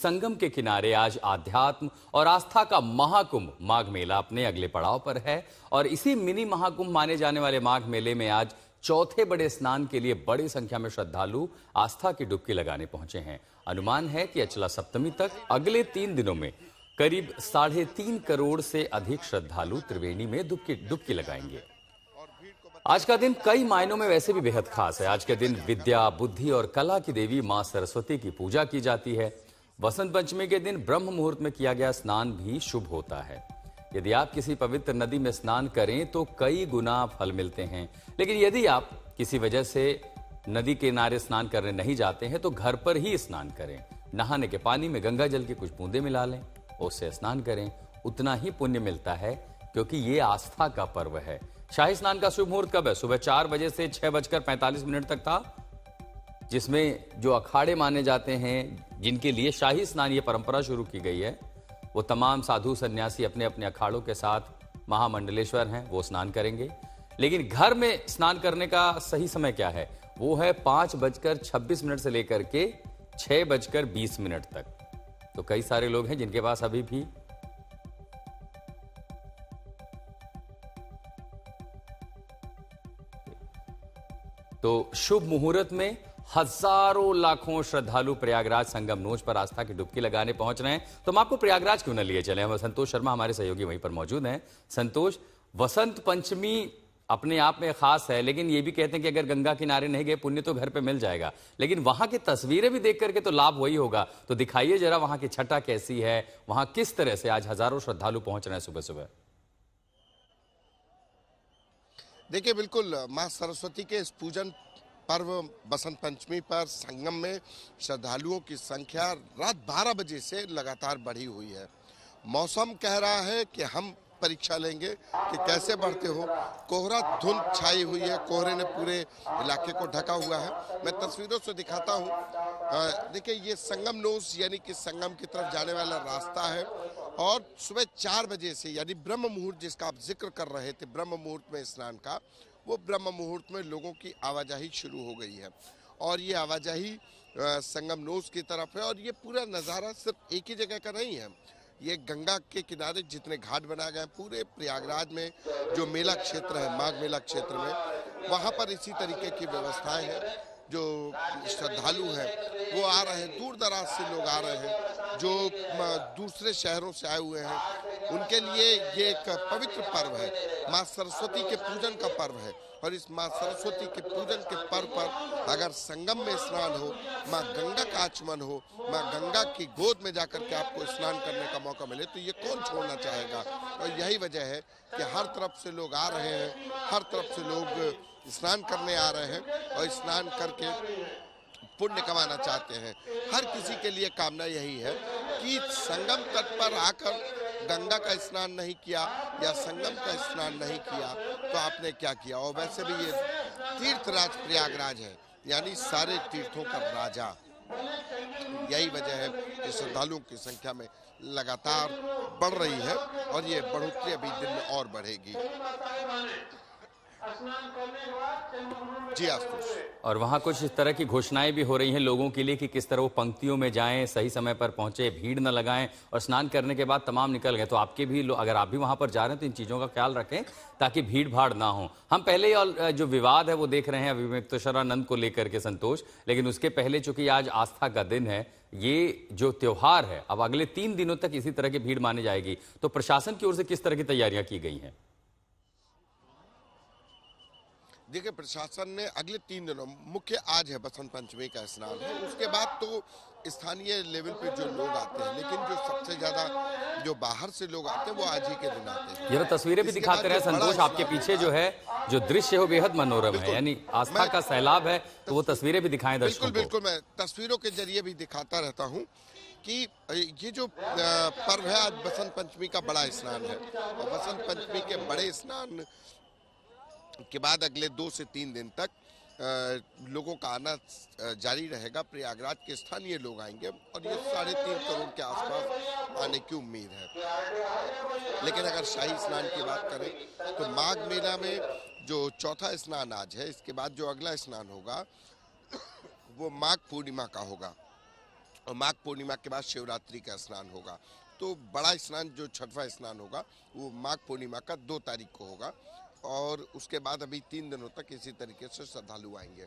संगम के किनारे आज आध्यात्म और आस्था का महाकुंभ माघ मेला अपने अगले पड़ाव पर है और इसी मिनी महाकुंभ माने जाने वाले माघ मेले में आज चौथे बड़े स्नान के लिए बड़ी संख्या में श्रद्धालु आस्था की डुबकी लगाने पहुंचे हैं। अनुमान है कि अचला सप्तमी तक अगले 3 दिनों में करीब 3.5 करोड़ से अधिक श्रद्धालु त्रिवेणी में डुबकी लगाएंगे। आज का दिन कई मायनों में वैसे भी बेहद खास है। आज के दिन विद्या, बुद्धि और कला की देवी मां सरस्वती की पूजा की जाती है। वसंत पंचमी के दिन ब्रह्म मुहूर्त में किया गया स्नान भी शुभ होता है। यदि आप किसी पवित्र नदी में स्नान करें तो कई गुना फल मिलते हैं, लेकिन यदि आप किसी वजह से नदी के किनारे स्नान करने नहीं जाते हैं तो घर पर ही स्नान करें। नहाने के पानी में गंगा जल की कुछ बूंदे मिला लें, उससे स्नान करें, उतना ही पुण्य मिलता है क्योंकि ये आस्था का पर्व है। शाही स्नान का शुभ मुहूर्त कब है? सुबह 4 बजे से 6:45 तक था, जिसमें जो अखाड़े माने जाते हैं, जिनके लिए शाही स्नान ये परंपरा शुरू की गई है, वो तमाम साधु सन्यासी अपने अपने अखाड़ों के साथ महामंडलेश्वर हैं, वो स्नान करेंगे। लेकिन घर में स्नान करने का सही समय क्या है? वो है 5:26 से लेकर के 6:20 तक। तो कई सारे लोग हैं जिनके पास अभी भी तो शुभ मुहूर्त में हजारों लाखों श्रद्धालु प्रयागराज संगम नोच पर आस्था की डुबकी लगाने पहुंच रहे हैं। तो हम आपको प्रयागराज क्यों न लिए चले। हम संतोष शर्मा हमारे सहयोगी वहीं पर मौजूद हैं। संतोष, वसंत पंचमी अपने आप में खास है, लेकिन ये भी कहते हैं कि अगर गंगा किनारे नहीं गए पुण्य तो घर पे मिल जाएगा, लेकिन वहां की तस्वीरें भी देख करके तो लाभ वही होगा। तो दिखाइए जरा वहां की छटा कैसी है, वहां किस तरह से आज हजारों श्रद्धालु पहुंच रहे हैं सुबह सुबह। देखिए, बिल्कुल मां सरस्वती के इस पूजन पर्व बसंत पंचमी पर संगम में श्रद्धालुओं की संख्या रात 12 बजे से लगातार बढ़ी हुई है। मौसम कह रहा है कि हम परीक्षा लेंगे कि कैसे बढ़ते हो। कोहरा धुंध छाई हुई है, कोहरे ने पूरे इलाके को ढका हुआ है। मैं तस्वीरों से दिखाता हूँ। देखिए, ये संगम नोस यानी कि संगम की तरफ जाने वाला रास्ता है और सुबह 4 बजे से यानी ब्रह्म मुहूर्त जिसका आप जिक्र कर रहे थे, ब्रह्म मुहूर्त में स्नान का, वो ब्रह्म मुहूर्त में लोगों की आवाजाही शुरू हो गई है और ये आवाजाही संगम नोस की तरफ है। और ये पूरा नज़ारा सिर्फ एक ही जगह का नहीं है, ये गंगा के किनारे जितने घाट बनाए गए हैं पूरे प्रयागराज में, जो मेला क्षेत्र है, माघ मेला क्षेत्र में, वहाँ पर इसी तरीके की व्यवस्थाएं हैं। जो श्रद्धालु हैं वो आ रहे हैं, दूर दराज से लोग आ रहे हैं, जो दूसरे शहरों से आए हुए हैं, उनके लिए ये एक पवित्र पर्व है, माँ सरस्वती के पूजन का पर्व है। और इस माँ सरस्वती के पूजन के पर्व पर अगर संगम में स्नान हो, माँ गंगा का आचमन हो, माँ गंगा की गोद में जाकर के आपको स्नान करने का मौका मिले तो ये कौन छोड़ना चाहेगा। और यही वजह है कि हर तरफ से लोग आ रहे हैं, हर तरफ से लोग स्नान करने आ रहे हैं और स्नान करके पुण्य कमाना चाहते हैं। हर किसी के लिए कामना यही है कि संगम तट पर आकर गंगा का स्नान नहीं किया या संगम का स्नान नहीं किया तो आपने क्या किया। और वैसे भी ये तीर्थराज प्रयागराज है, यानी सारे तीर्थों का राजा। यही वजह है कि श्रद्धालुओं की संख्या में लगातार बढ़ रही है और ये बढ़ोतरी अभी दिन में और बढ़ेगी। जी आशुतोष। और वहां कुछ इस तरह की घोषणाएं भी हो रही हैं लोगों के लिए कि किस तरह वो पंक्तियों में जाएं, सही समय पर पहुंचे, भीड़ न लगाएं और स्नान करने के बाद तमाम निकल गए। तो आपके भी अगर आप भी वहां पर जा रहे हैं तो इन चीजों का ख्याल रखें ताकि भीड़ भाड़ ना हो। हम पहले ही जो विवाद है वो देख रहे हैं अभिमुक्तेश्वरानंद को लेकर के संतोष, लेकिन उसके पहले चूंकि आज आस्था का दिन है, ये जो त्योहार है अब अगले 3 दिनों तक इसी तरह की भीड़ मानी जाएगी, तो प्रशासन की ओर से किस तरह की तैयारियां की गई हैं? देखिए, प्रशासन ने अगले 3 दिनों, मुख्य आज है बसंत पंचमी का स्नान है, उसके बाद तो स्थानीय लेवल पे जो लोग आते हैं, लेकिन जो सबसे ज्यादा जो बाहर से लोग आते हैं वो आज ही के दिन आते हैं। ये तस्वीरें भी दिखाते रहे संतोष, आपके पीछे जो है जो दृश्य है बेहद मनोरम है, यानी आस्था का सैलाब है, तो वो तस्वीरें भी दिखाएं दर्शकों को। बिल्कुल, मैं तस्वीरों के जरिए भी दिखाता रहता हूँ कि ये जो पर्व है, आज बसंत पंचमी का बड़ा स्नान है और बसंत पंचमी के बड़े स्नान के बाद अगले 2 से 3 दिन तक लोगों का आना जारी रहेगा। प्रयागराज के स्थानीय लोग आएंगे और ये 3.5 करोड़ के आसपास आने की उम्मीद है। लेकिन अगर शाही स्नान की बात करें तो माघ मेला में जो चौथा स्नान आज है, इसके बाद जो अगला स्नान होगा वो माघ पूर्णिमा का होगा और माघ पूर्णिमा के बाद शिवरात्रि का स्नान होगा। तो बड़ा स्नान जो छठवां स्नान होगा वो माघ पूर्णिमा का 2 तारीख को होगा और उसके बाद अभी 3 दिनों तक इसी तरीके से श्रद्धालु आएंगे।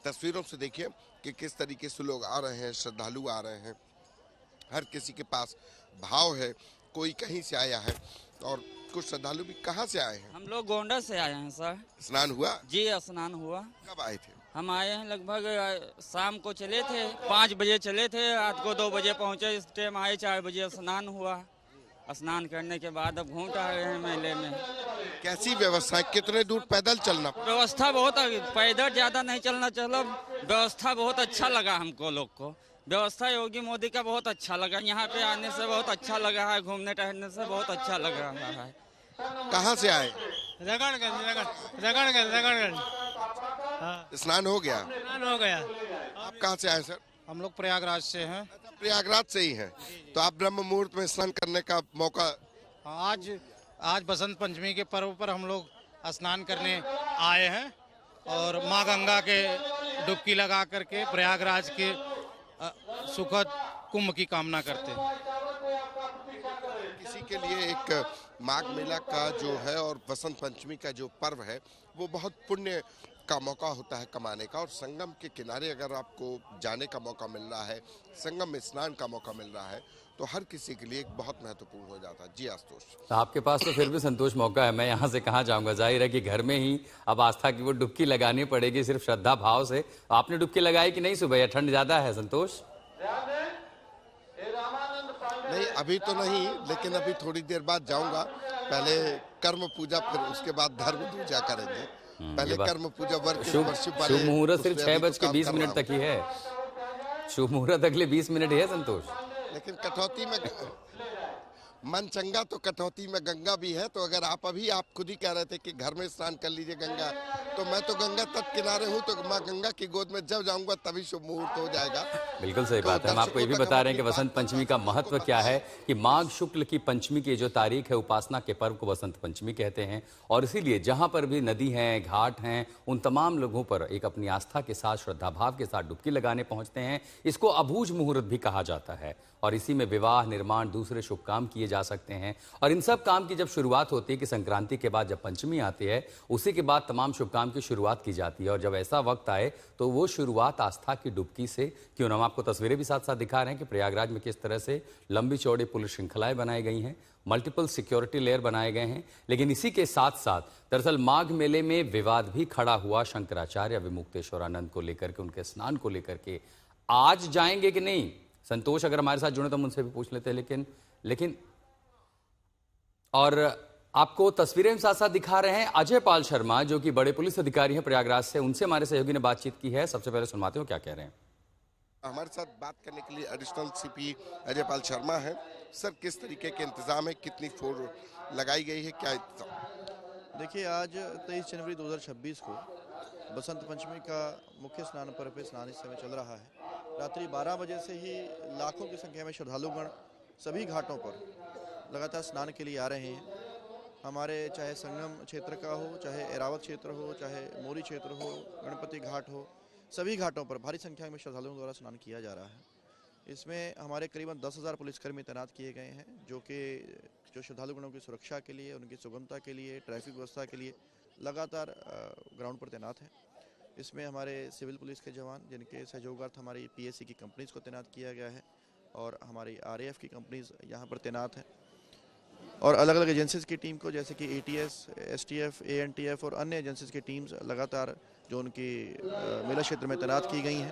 तस्वीरों से देखिए कि किस तरीके से लोग आ रहे हैं, श्रद्धालु आ रहे हैं। हर किसी के पास भाव है, कोई कहीं से आया है और कुछ श्रद्धालु भी कहाँ से आए हैं। हम लोग गोंडा से आए हैं सर। स्नान हुआ? जी स्नान हुआ। कब आए थे? हम आए हैं लगभग शाम को चले थे, 5 बजे चले थे, रात को 2 बजे पहुंचे। इस टाइम आए 4 बजे स्नान हुआ। स्नान करने के बाद अब घूम रहे हैं मेले में। कैसी व्यवस्था है? कितने दूर पैदल चलना? व्यवस्था बहुत, पैदल ज्यादा नहीं चलना चलो। व्यवस्था बहुत अच्छा लगा हमको लोग को। व्यवस्था योगी मोदी का बहुत अच्छा लगा। यहाँ पे आने से बहुत अच्छा लगा है, घूमने टहलने से बहुत अच्छा लग रहा है। कहाँ से आए? रगड़गंज। स्नान हो गया? स्नान हो गया। आप कहाँ से आए सर? हम लोग प्रयागराज से हैं। अच्छा, प्रयागराज से ही हैं। तो आप ब्रह्म मुहूर्त में स्नान करने का मौका? आज बसंत पंचमी के पर्व पर हम लोग स्नान करने आए हैं और माँ गंगा के डुबकी लगा करके प्रयागराज के सुखद कुंभ की कामना करते हैं। किसी के लिए एक माघ मेला का जो है और बसंत पंचमी का जो पर्व है वो बहुत पुण्य का मौका होता है कमाने का। और संगम के किनारे अगर आपको जाने का मौका मिल रहा है, संगम में स्नान का मौका मिल रहा है, तो हर किसी के लिए एक बहुत महत्वपूर्ण हो जाता है। जी आशुतोष, तो आपके पास तो फिर भी संतोष मौका है। मैं यहाँ से कहाँ जाऊँगा? जाहिर है कि घर में ही अब आस्था की वो डुबकी लगानी पड़ेगी सिर्फ श्रद्धा भाव से। आपने डुबकी लगाई कि नहीं सुबह, या ठंड ज्यादा है संतोष? नहीं अभी तो नहीं, लेकिन अभी थोड़ी देर बाद जाऊंगा। पहले कर्म पूजा, फिर उसके बाद धर्म पूजा करेंगे। पहले कर्म पूजा वर्ग शुभ मुहूर्त सिर्फ 6:20 तक ही है। शुभ मुहूर्त अगले 20 मिनट ही है संतोष। लेकिन कटौती में मन चंगा तो कटौती में गंगा भी है। तो अगर आप खुद ही कह रहे थे कि घर में स्नान कर लीजिए गंगा, तो मैं तो गंगा तट किनारे हूँ, तो माँ गंगा की गोद में जब जाऊंगा तभी शुभ मुहूर्त हो जाएगा। बिल्कुल सही बात है। हम आपको ये भी बता रहे हैं कि बसंत पंचमी का महत्व क्या है, कि माघ शुक्ल की पंचमी की जो तारीख है, उपासना के पर्व को बसंत पंचमी कहते हैं। और इसीलिए जहां पर भी नदी है, घाट हैं, उन तमाम लोगों पर एक अपनी आस्था के साथ, श्रद्धा भाव के साथ डुबकी लगाने पहुंचते हैं। इसको अबूझ मुहूर्त भी कहा जाता है और इसी में विवाह, निर्माण, दूसरे शुभ काम किए जा सकते हैं। और इन सब काम की जब शुरुआत होती है कि संक्रांति के बाद जब पंचमी आती है, उसी के बाद तमाम शुभ काम की शुरुआत की जाती है। और जब ऐसा वक्त आए तो वो शुरुआत आस्था की डुबकी से क्यों ना। हम आपको तस्वीरें भी साथ साथ दिखा रहे हैं कि प्रयागराज में किस तरह से लंबी चौड़ी पुलिस श्रृंखलाएं बनाई गई हैं, मल्टीपल सिक्योरिटी लेयर बनाए गए हैं। लेकिन इसी के साथ साथ दरअसल माघ मेले में विवाद भी खड़ा हुआ शंकराचार्य विमुक्तेश्वरानंद को लेकर के, उनके स्नान को लेकर के। आज जाएंगे कि नहीं? संतोष अगर हमारे साथ जुड़े तो हम उनसे भी पूछ लेते हैं। लेकिन और आपको तस्वीरें साथ साथ दिखा रहे हैं अजय पाल शर्मा, जो कि बड़े पुलिस अधिकारी हैं प्रयागराज से। उनसे हमारे सहयोगी ने बातचीत की है। सबसे पहले सुनवाते हो क्या कह रहे हैं। हमारे साथ बात करने के लिए एडिशनल सीपी अजय पाल शर्मा है। सर, किस तरीके के इंतजाम है, कितनी फोर्स लगाई गई है, क्या इंतजाम? देखिए, आज 23 जनवरी 2026 को बसंत पंचमी का मुख्य स्नान पर्व पे स्नान इस समय चल रहा है। रात्रि 12 बजे से ही लाखों की संख्या में श्रद्धालुगण सभी घाटों पर लगातार स्नान के लिए आ रहे हैं। हमारे चाहे संगम क्षेत्र का हो, चाहे एरावत क्षेत्र हो, चाहे मोरी क्षेत्र हो, गणपति घाट हो, सभी घाटों पर भारी संख्या में श्रद्धालुओं द्वारा स्नान किया जा रहा है। इसमें हमारे करीबन 10,000 पुलिसकर्मी तैनात किए गए हैं, जो श्रद्धालुगणों की सुरक्षा के लिए, उनकी सुगमता के लिए, ट्रैफिक व्यवस्था के लिए लगातार ग्राउंड पर तैनात हैं। इसमें हमारे सिविल पुलिस के जवान, जिनके सहयोगार्थ हमारी PSC की कंपनीज को तैनात किया गया है, और हमारी RAF की कंपनीज यहाँ पर तैनात हैं, और अलग अलग एजेंसीज की टीम को, जैसे कि ATS, STF, ANTF और अन्य एजेंसीज की टीम्स लगातार जो उनकी मेला क्षेत्र में तैनात की गई हैं।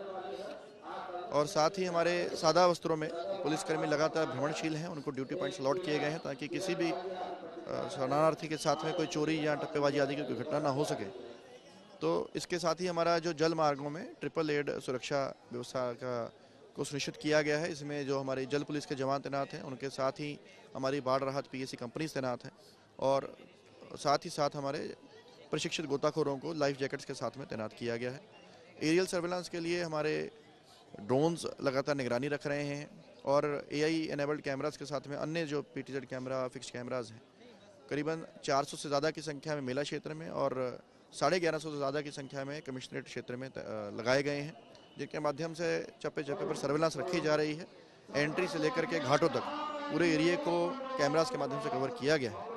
और साथ ही हमारे सादा वस्त्रों में पुलिसकर्मी लगातार भ्रमणशील हैं, उनको ड्यूटी पॉइंट्स अलॉट किए गए हैं ताकि किसी भी शरणार्थी के साथ में कोई चोरी या टप्पेबाजी आदि की कोई घटना ना हो सके। तो इसके साथ ही हमारा जो जल मार्गों में ट्रिपल एड सुरक्षा व्यवस्था को सुनिश्चित किया गया है। इसमें जो हमारी जल पुलिस के जवान तैनात हैं, उनके साथ ही हमारी बाढ़ राहत PSC कंपनीज तैनात हैं, और साथ ही साथ हमारे प्रशिक्षित गोताखोरों को लाइफ जैकेट्स के साथ में तैनात किया गया है। एरियल सर्वेलेंस के लिए हमारे ड्रोन्स लगातार निगरानी रख रहे हैं, और AI एनेबल्ड कैमरास के साथ में अन्य जो PTZ कैमरा, फिक्स्ड कैमराज हैं, करीबन 400 से ज़्यादा की संख्या में मेला क्षेत्र में और 1150 से ज़्यादा की संख्या में कमिश्नरेट क्षेत्र में लगाए गए हैं। जिनके माध्यम से चप्पे चप्पे पर सर्वेलांस रखी जा रही है। एंट्री से लेकर के घाटों तक पूरे एरिया को कैमरास के माध्यम से कवर किया गया है।